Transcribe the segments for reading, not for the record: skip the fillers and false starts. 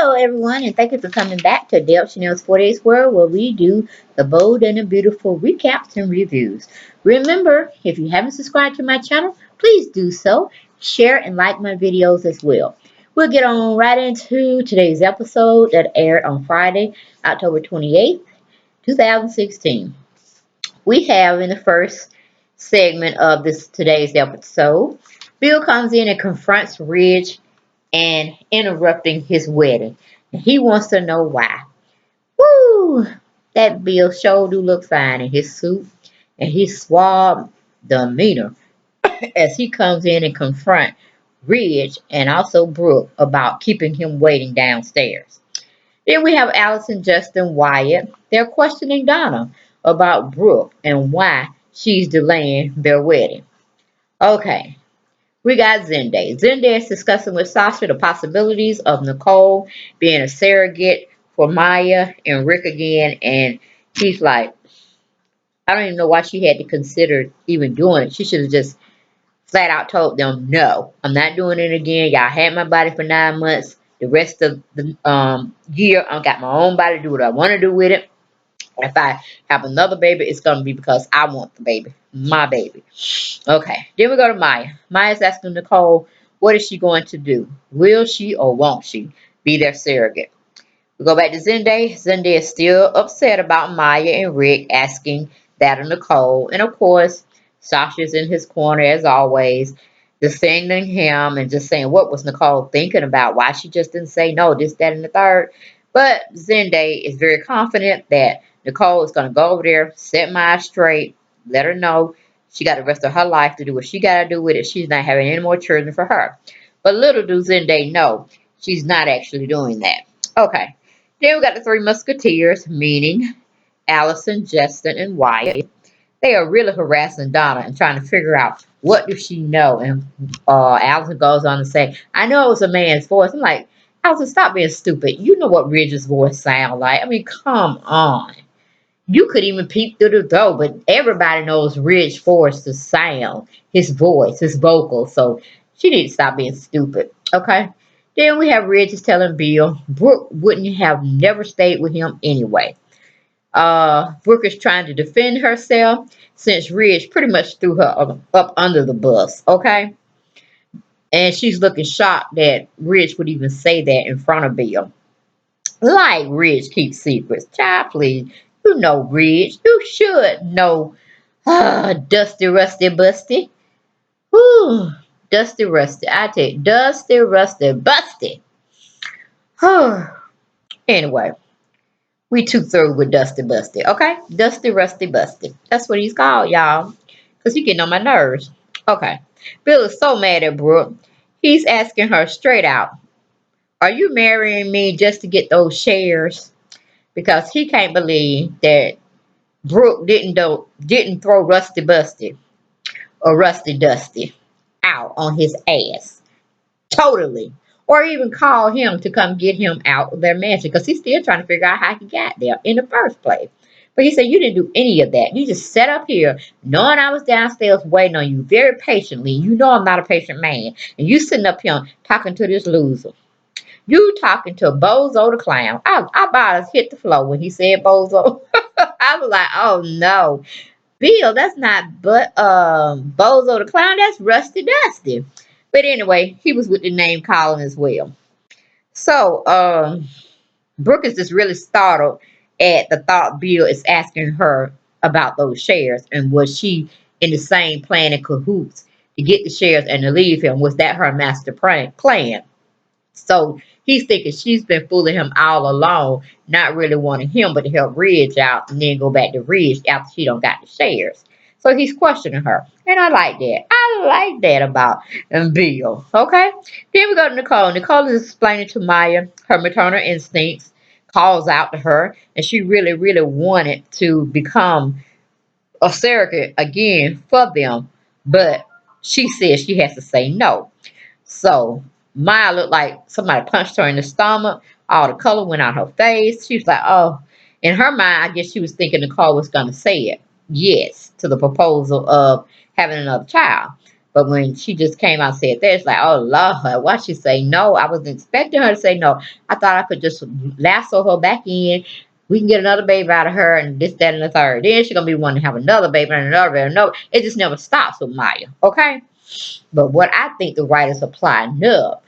Hello, everyone, and thank you for coming back to Dale Chanel's 48 World, where we do the bold and the beautiful recaps and reviews. Remember, if you haven't subscribed to my channel, please do so. Share and like my videos as well. We'll get on right into today's episode that aired on Friday, October 28th, 2016. We have in the first segment of this today's episode, Bill comes in and confronts Ridge and interrupting his wedding. And he wants to know why. Woo! That Bill sure do look fine in his suit and his suave demeanor as he comes in and confront Ridge and also Brooke about keeping him waiting downstairs. Then we have Allison, Justin, Wyatt. They're questioning Donna about Brooke and why she's delaying their wedding. Okay, we got Zenday. Zenday is discussing with Sasha the possibilities of Nicole being a surrogate for Maya and Rick again. And she's like, I don't even know why she had to consider even doing it. She should have just flat out told them, no, I'm not doing it again. Y'all had my body for 9 months. The rest of the year, I got my own body to do what I want to do with it. If I have another baby, it's going to be because I want the baby, my baby. Okay, then we go to Maya. Maya's asking Nicole, what is she going to do? Will she or won't she be their surrogate? We go back to Zenday. Zenday is still upset about Maya and Rick asking that of Nicole. And of course, Sasha's in his corner as always, defending him and just saying, what was Nicole thinking about? Why she just didn't say no, this, that, and the third. But Zenday is very confident that Nicole is going to go over there, set Maya straight, let her know she got the rest of her life to do what she got to do with it. She's not having any more children for her. But little do Zenday know, she's not actually doing that. Okay. Then we got the three musketeers, meaning Allison, Justin, and Wyatt. They are really harassing Donna and trying to figure out what does she know. And Allison goes on to say, I know it was a man's voice. I'm like, Allison, stop being stupid. You know what Ridge's voice sounds like. I mean, come on. You could even peep through the door, but everybody knows Ridge forced the sound, his voice, his vocals. So she needs to stop being stupid. Okay. Then we have Ridge is telling Bill Brooke wouldn't have never stayed with him anyway. Brooke is trying to defend herself since Ridge pretty much threw her up under the bus. Okay. And she's looking shocked that Ridge would even say that in front of Bill. Like Ridge keeps secrets. Child, please. You know Ridge. You should know. Dusty, rusty, busty. Whew. Dusty, rusty. I tell you, dusty, rusty, busty. Anyway, we too through with Dusty Busty, okay? Dusty, rusty, busty. That's what he's called, y'all. Because he getting on my nerves. Okay. Bill is so mad at Brooke. He's asking her straight out, are you marrying me just to get those shares? Because he can't believe that Brooke didn't throw Rusty Busty or Rusty Dusty out on his ass. Totally. Or even call him to come get him out of their mansion. Because he's still trying to figure out how he got there in the first place. But he said, you didn't do any of that. You just sat up here knowing I was downstairs waiting on you very patiently. You know I'm not a patient man. And you sitting up here talking to this loser. You talking to Bozo the Clown. I about hit the floor when he said Bozo. I was like, oh no. Bill, that's not but Bozo the Clown, that's Rusty Dusty. But anyway, he was with the name calling as well. So Brooke is just really startled at the thought Bill is asking her about those shares and was she in the same plan in cahoots to get the shares and to leave him? Was that her master plan? So he's thinking she's been fooling him all along, not really wanting him but to help Ridge out and then go back to Ridge after she don't got the shares. So he's questioning her. And I like that. I like that about Bill. Okay? Then we go to Nicole. Nicole is explaining to Maya her maternal instincts, calls out to her, and she really, really wanted to become a surrogate again for them. But she says she has to say no. So Maya looked like somebody punched her in the stomach. All the color went out her face. She was like, oh. In her mind, I guess she was thinking Nicole was going to say it. Yes, to the proposal of having another child. But when she just came out and said that, it's like, oh Lord, why she say no? I wasn't expecting her to say no. I thought I could just lasso her back in. We can get another baby out of her and this, that, and the third. Then she's gonna be wanting to have another baby and another baby. No, it just never stops with Maya. Okay? But what I think the writers applying up,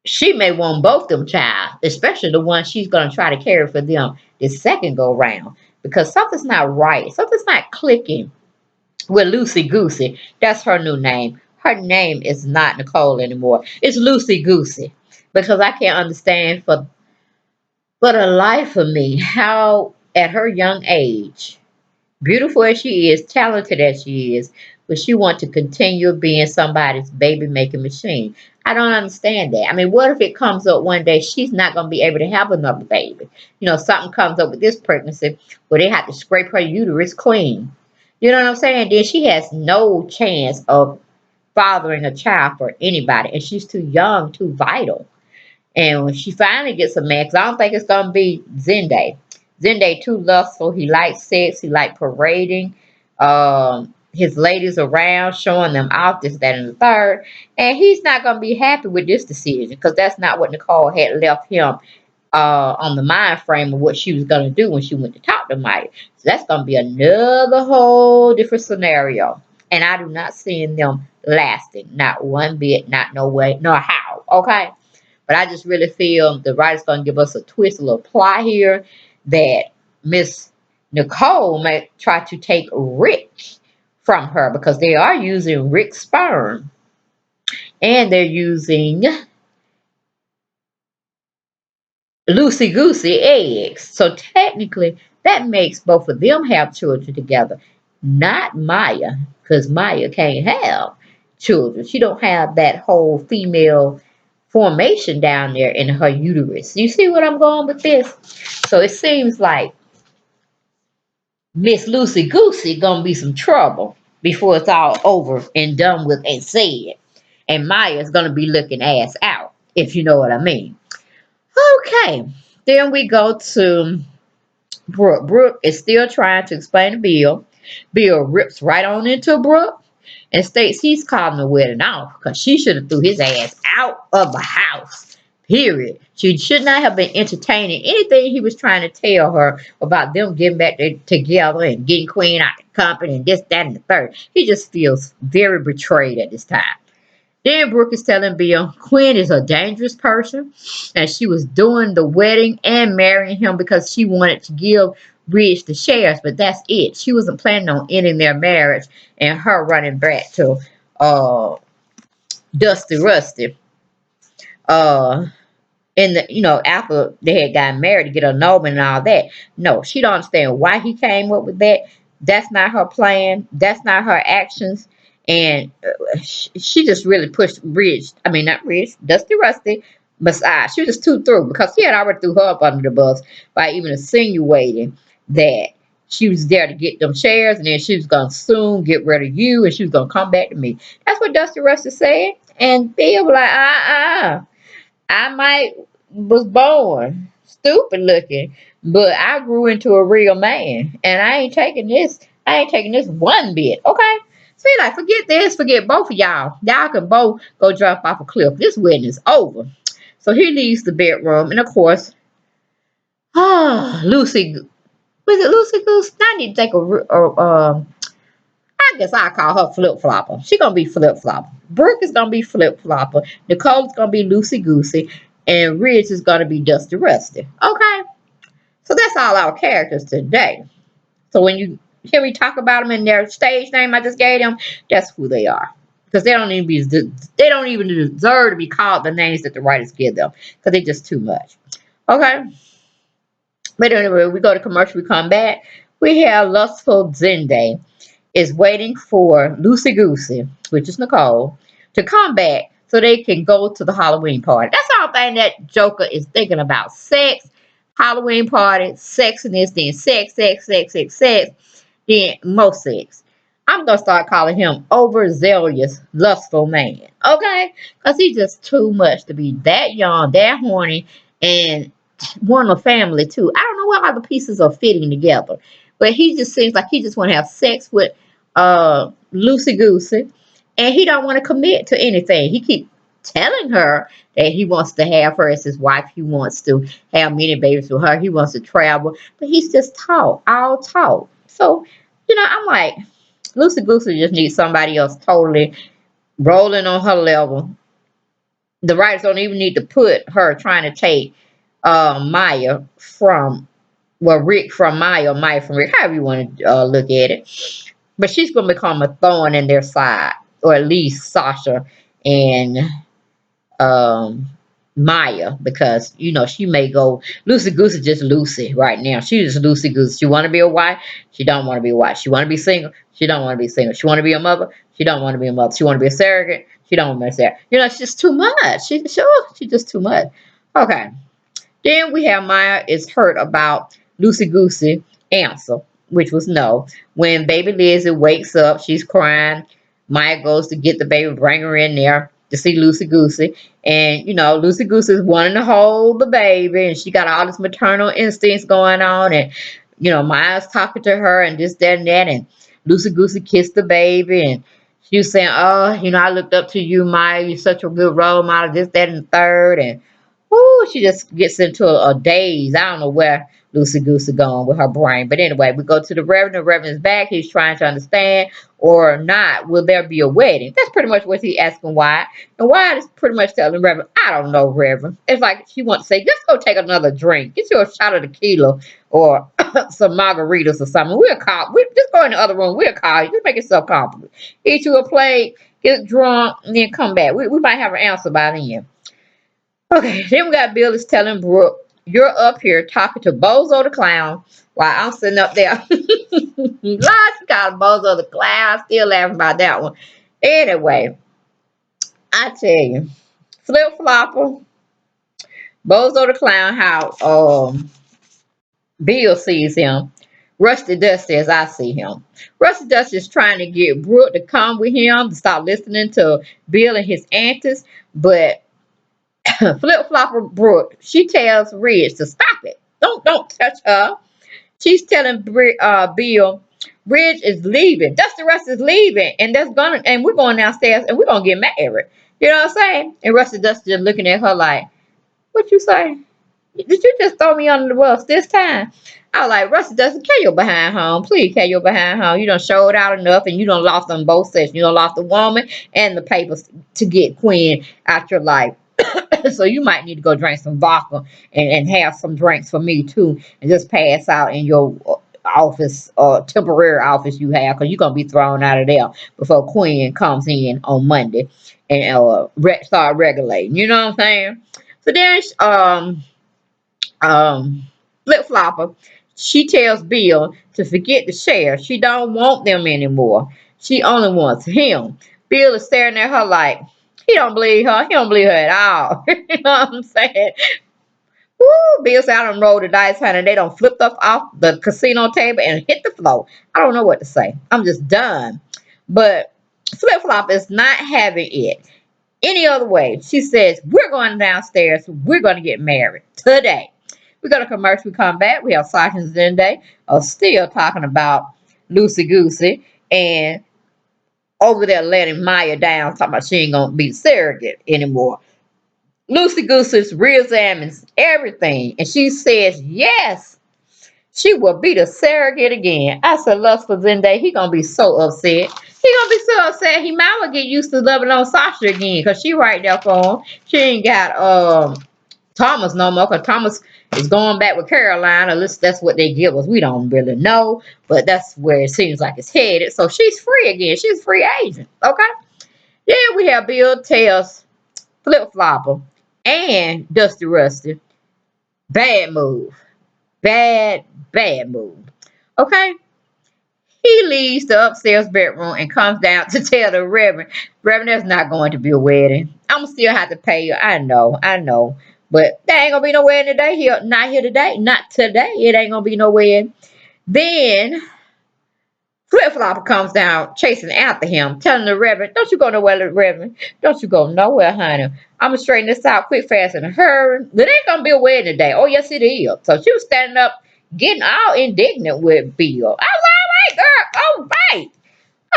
she may want both them child, especially the one she's gonna try to carry for them this second go round. Because something's not right. Something's not clicking with Lucy Goosey. That's her new name. Her name is not Nicole anymore. It's Lucy Goosey. Because I can't understand for the life of me how at her young age, beautiful as she is, talented as she is, but she wants to continue being somebody's baby making machine. I don't understand that. I mean, what if it comes up one day she's not going to be able to have another baby? You know, something comes up with this pregnancy where they have to scrape her uterus clean. You know what I'm saying? Then she has no chance of fathering a child for anybody, and she's too young, too vital. And when she finally gets a man, because I don't think it's going to be Zende. Zende too lustful. He likes sex. He likes parading his ladies around, showing them off, this, that, and the third. And he's not going to be happy with this decision because that's not what Nicole had left him on the mind frame of what she was going to do when she went to talk to Mike. So that's going to be another whole different scenario. And I do not see them lasting. Not one bit, not no way, nor how. Okay? But I just really feel the writer's going to give us a twist, a little plot here that Miss Nicole may try to take Rick from her because they are using Rick's sperm and they're using Loosey Goosey eggs. So technically, that makes both of them have children together, not Maya, because Maya can't have children. She don't have that whole female formation down there in her uterus. You see what I'm going with this? So it seems like Miss Loosey Goosey gonna be some trouble before it's all over and done with and said. And Maya's gonna be looking ass out, if you know what I mean. Okay, then we go to Brooke. Brooke is still trying to explain to Bill. Bill rips right on into Brooke and states he's calling the wedding off because she should have threw his ass out of the house. Period. She should not have been entertaining anything he was trying to tell her about them getting back together and getting Queen out of the company and this, that, and the third. He just feels very betrayed at this time. Then Brooke is telling Bill Quinn is a dangerous person and she was doing the wedding and marrying him because she wanted to give Ridge the shares, but that's it. She wasn't planning on ending their marriage and her running back to uh, Dusty Rusty. Uh, in the after they had gotten married to get a Nobel and all that. No, she don't understand why he came up with that. That's not her plan. That's not her actions. And she just really pushed Ridge. I mean, not Ridge, Dusty Rusty. Beside, she was just too through because he had already threw her up under the bus by even insinuating that she was there to get them shares and then she was gonna soon get rid of you and she was gonna come back to me. That's what Dusty Rusty said. And Bill was like, I might was born stupid looking, but I grew into a real man, and I ain't taking this. I ain't taking this one bit. Okay. So he like, forget this, forget both of y'all. Y'all can both go jump off a cliff. This wedding is over. So he leaves the bedroom, and of course, Lucy, was it Lucy Goose? I need to take I guess I call her flip flopper. She gonna be flip flopper. Brooke is gonna be flip flopper. Nicole's gonna be loosey goosey, and Ridge is gonna be Dusty Rusty. Okay, so that's all our characters today. So when you hear me talk about them in their stage name I just gave them, that's who they are. Because they don't even deserve to be called the names that the writers give them because they're just too much. Okay, but anyway, we go to commercial. We come back. We have lustful Zende is waiting for Loosey Goosey, which is Nicole, to come back so they can go to the Halloween party. That's the whole thing that Joker is thinking about. Sex, Halloween party, sex and this, then sex, sex, sex, sex, sex, then more sex. I'm going to start calling him overzealous, lustful man. Okay? Because he's just too much to be that young, that horny, and want a family too. I don't know why all the pieces are fitting together. But he just seems like he just want to have sex with Loosey Goosey and he don't want to commit to anything. He keep telling her that he wants to have her as his wife. He wants to have many babies with her. He wants to travel, but he's just talk, all talk. So, I'm like, Lucy Goosey just needs somebody else totally rolling on her level. The writers don't even need to put her trying to take Maya from, well, Rick from Maya, or Maya from Rick, however you want to look at it. But she's going to become a thorn in their side, or at least Sasha and um, Maya, because she may go. Lucy Goose is just Lucy right now. She's just Lucy Goose. She want to be a wife. She don't want to be a wife. She want to be single. She don't want to be single. She want to be a mother. She don't want to be a mother. She want to be a surrogate. She don't want to be a surrogate. It's just too much. She's just too much. Okay. Then we have Maya is hurt about Lucy Goosey answer, which was no. When baby Lizzie wakes up, she's crying. Maya goes to get the baby, bring her in there to see Lucy Goosey. And, Lucy Goosey is wanting to hold the baby, and she got all this maternal instincts going on. And, Maya's talking to her and this, that, and that. And Lucy Goosey kissed the baby. And she was saying, oh, I looked up to you, Maya. You're such a good role model, this, that, and the third. And ooh, she just gets into a daze. I don't know where Lucy Goosey going with her brain. But anyway, we go to the Reverend. The Reverend's back. He's trying to understand or not. Will there be a wedding? That's pretty much what he's asking Wyatt. And Wyatt is pretty much telling the Reverend, I don't know, Reverend. It's like she wants to say, just go take another drink. Get you a shot of tequila or some margaritas or something. We'll call. We just go in the other room. We'll call you. Just make yourself comfortable. Eat you a plate, get drunk, and then come back. We might have an answer by then. Okay, then we got Bill is telling Brooke, you're up here talking to Bozo the Clown while I'm sitting up there. Lord, she called Bozo the Clown. Still laughing about that one. Anyway, I tell you, Flip Flopper, Bozo the Clown, how Bill sees him. Rusty Dusty as I see him. Rusty Dusty is trying to get Brooke to come with him to stop listening to Bill and his antics, but Flip Flopper Brooke, she tells Ridge to stop it. Don't touch her. She's telling Bill, Ridge is leaving. Dusty Russ is leaving, and we're going downstairs and we're gonna get married. You know what I'm saying? And Rusty Dusty just looking at her like, what you say? Did you just throw me under the bus this time? I was like, Rusty Dusty, carry your behind home. Please carry your behind home. You done showed out enough and you done lost on both sessions. You done lost the woman and the papers to get Quinn out your life. So you might need to go drink some vodka and have some drinks for me too, and just pass out in your office or temporary office you have, because you're gonna be thrown out of there before Quinn comes in on Monday and start regulating. You know what I'm saying? So then Flip Flopper, she tells Bill to forget the sheriff. She don't want them anymore. She only wants him. Bill is staring at her like he don't believe her. He don't believe her at all. You know what I'm saying? Woo! Bill said, I done rolled the dice, honey. They done flipped up off the casino table and hit the floor. I don't know what to say. I'm just done. But Flip Flop is not having it any other way. She says, we're going downstairs. We're going to get married today. We go to commercial. We come back. We have Sergeant Zenday still talking about Lucy Goosey and over there letting Maya down, talking about she ain't going to be surrogate anymore. Lucy Goosey reexamines everything, and she says, yes, she will be the surrogate again. I said, lust for Zenday, he going to be so upset. He going to be so upset, he might well get used to loving on Sasha again, because she right there for him. She ain't got Thomas no more, because Thomas is going back with Caroline. At least that's what they give us. We don't really know, but that's where it seems like it's headed. So she's free again. She's a free agent. Okay. Then we have Bill tells Flip Flopper and Dusty Rusty, bad move. Bad move. Okay. He leaves the upstairs bedroom and comes down to tell the Reverend, there's not going to be a wedding. I'm still have to pay you. I know. But there ain't gonna be no wedding today. Not here today. Not today. It ain't gonna be no wedding. Then Flip Flopper comes down chasing after him, telling the Reverend, don't you go nowhere, Reverend. Don't you go nowhere, honey. I'm going to straighten this out quick, fast, in a hurry. There ain't going to be a wedding today. Oh, yes, it is. So she was standing up, getting all indignant with Bill. I was all right, girl.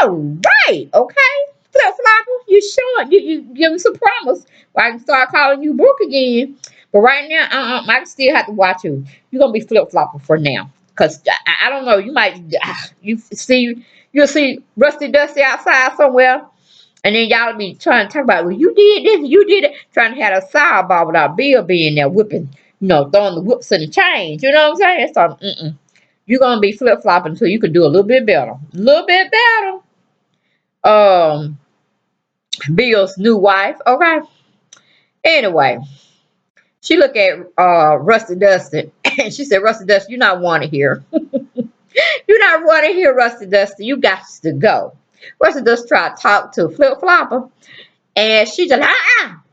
All right. Okay. Flip flopper, you sure? You give me some promise. Well, I can start calling you Brooke again. But right now, I still have to watch you. You're gonna be flip flopper for now. Cause I don't know, you might you'll see Rusty Dusty outside somewhere, and then y'all be trying to talk about, well, you did this, you did it, trying to have a sidebar without Bill being there whipping, throwing the whips and the chains. You know what I'm saying? So you're gonna be flip flopping until you can do a little bit better. A little bit better. Um Bill's new wife. Okay. Anyway, she looked at Rusty Dusty and she said, Rusty Dusty, you're not wanted here. You're not wanted here, Rusty Dusty. You got to go. Rusty Dusty tried to talk to Flip Flopper, and she just,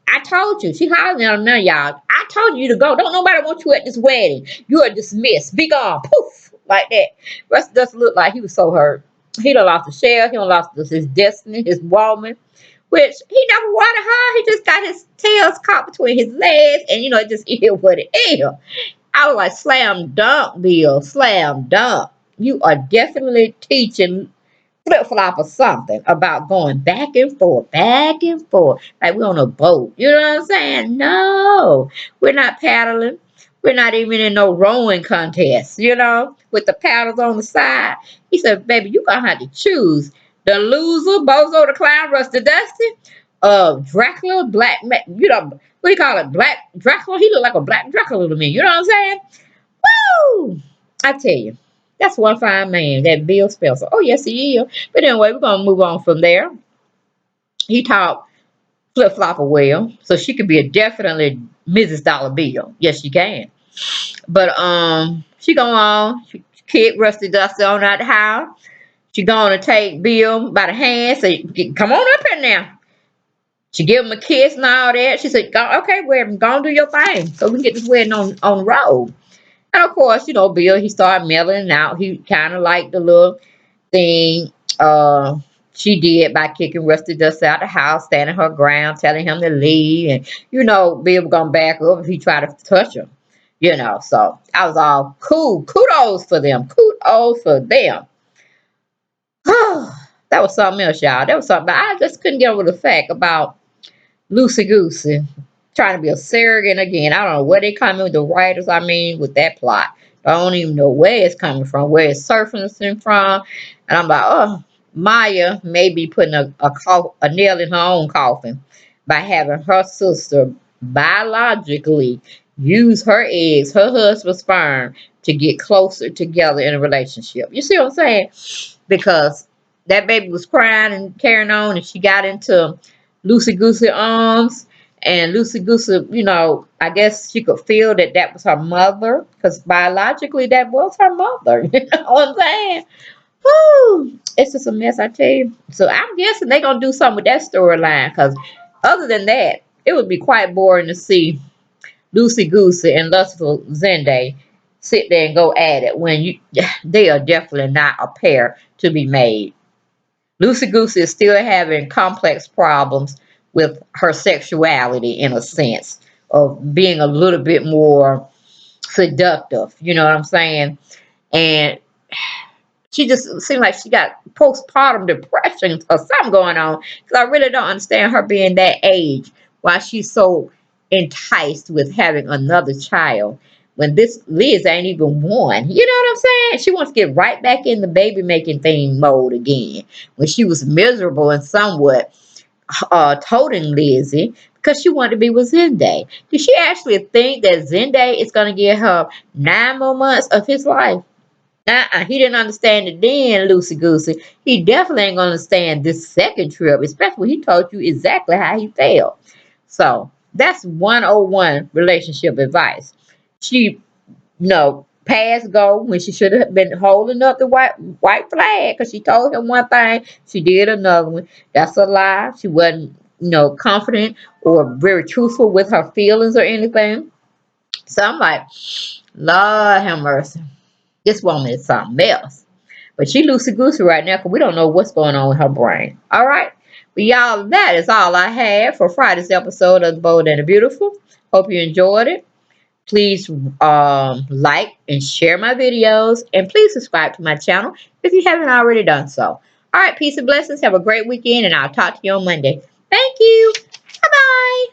I told you. She hollering at him now, y'all. I told you to go. Don't nobody want you at this wedding. You are dismissed. Be gone. Poof. Like that. Rusty Dusty looked like he was so hurt. He done lost the shell. He done lost his destiny, his woman. Which he never wanted her. He just got his tails caught between his legs, and it just is what it is. I was like, slam dunk, Bill, slam dunk. You are definitely teaching Flip Flop or something about going back and forth, like we're on a boat. You know what I'm saying? No, we're not paddling. We're not even in no rowing contest, with the paddles on the side. He said, baby, you gonna have to choose the loser, Bozo the Clown, Rusty Dusty, Dracula, what do you call it? Black Dracula? He looked like a black Dracula to me. You know what I'm saying? Woo! I tell you, that's one fine man, that Bill Spencer. Oh, yes, he is. But anyway, we're going to move on from there. He taught Flip Flopper well, so she could be a definitely Mrs. Dollar Bill. Yes, she can. But she go on. She kicked Rusty Dusty on out the house. She going to take Bill by the hand, say, come on up here now. She give him a kiss and all that. She said, okay, well, go and do your thing so we can get this wedding on the road. And of course, Bill, he started mellowing out. He kind of liked the little thing she did by kicking Rusty Dust out the house, standing her ground, telling him to leave. And, Bill was going to back up if he tried to touch him. So I was all cool. Kudos for them. Kudos for them. That was something else, y'all. That was something. But I just couldn't get over the fact about Loosey Goosey trying to be a surrogate again. I don't know where they coming with the writers. With that plot. I don't even know where it's coming from, where it's surfacing from. And I'm like, oh, Maya may be putting a nail in her own coffin by having her sister biologically use her eggs, her husband's sperm, to get closer together in a relationship. You see what I'm saying? Because that baby was crying and carrying on, and she got into Loosey Goosey arms. And Loosey Goosey, I guess she could feel that was her mother, because biologically that was her mother. You know what I'm saying? Whew, it's just a mess, I tell you. So I'm guessing they're going to do something with that storyline, because other than that, it would be quite boring to see Loosey Goosey and Lustful Zende sit there and go at it when they are definitely not a pair to be made. Loosey Goosey is still having complex problems with her sexuality, in a sense of being a little bit more seductive. You know what I'm saying? And she just seemed like she got postpartum depression or something going on. Because I really don't understand her being that age, why she's so enticed with having another child when this Liz ain't even one. You know what I'm saying? She wants to get right back in the baby making thing mode again, when she was miserable and somewhat toting Lizzie because she wanted to be with Zende. Did she actually think that Zende is going to give her 9 more months of his life? He didn't understand it then, Loosey Goosey. He definitely ain't going to understand this second trip, especially when he told you exactly how he felt. So that's 101 relationship advice. She, passed go when she should have been holding up the white flag, because she told him one thing, she did another one. That's a lie. She wasn't, confident or very truthful with her feelings or anything. So I'm like, Lord have mercy. This woman is something else. But she loosey goosey right now, because we don't know what's going on with her brain. All right. But y'all, that is all I had for Friday's episode of The Bold and the Beautiful. Hope you enjoyed it. Please like and share my videos. And please subscribe to my channel if you haven't already done so. All right, peace and blessings. Have a great weekend, and I'll talk to you on Monday. Thank you. Bye-bye.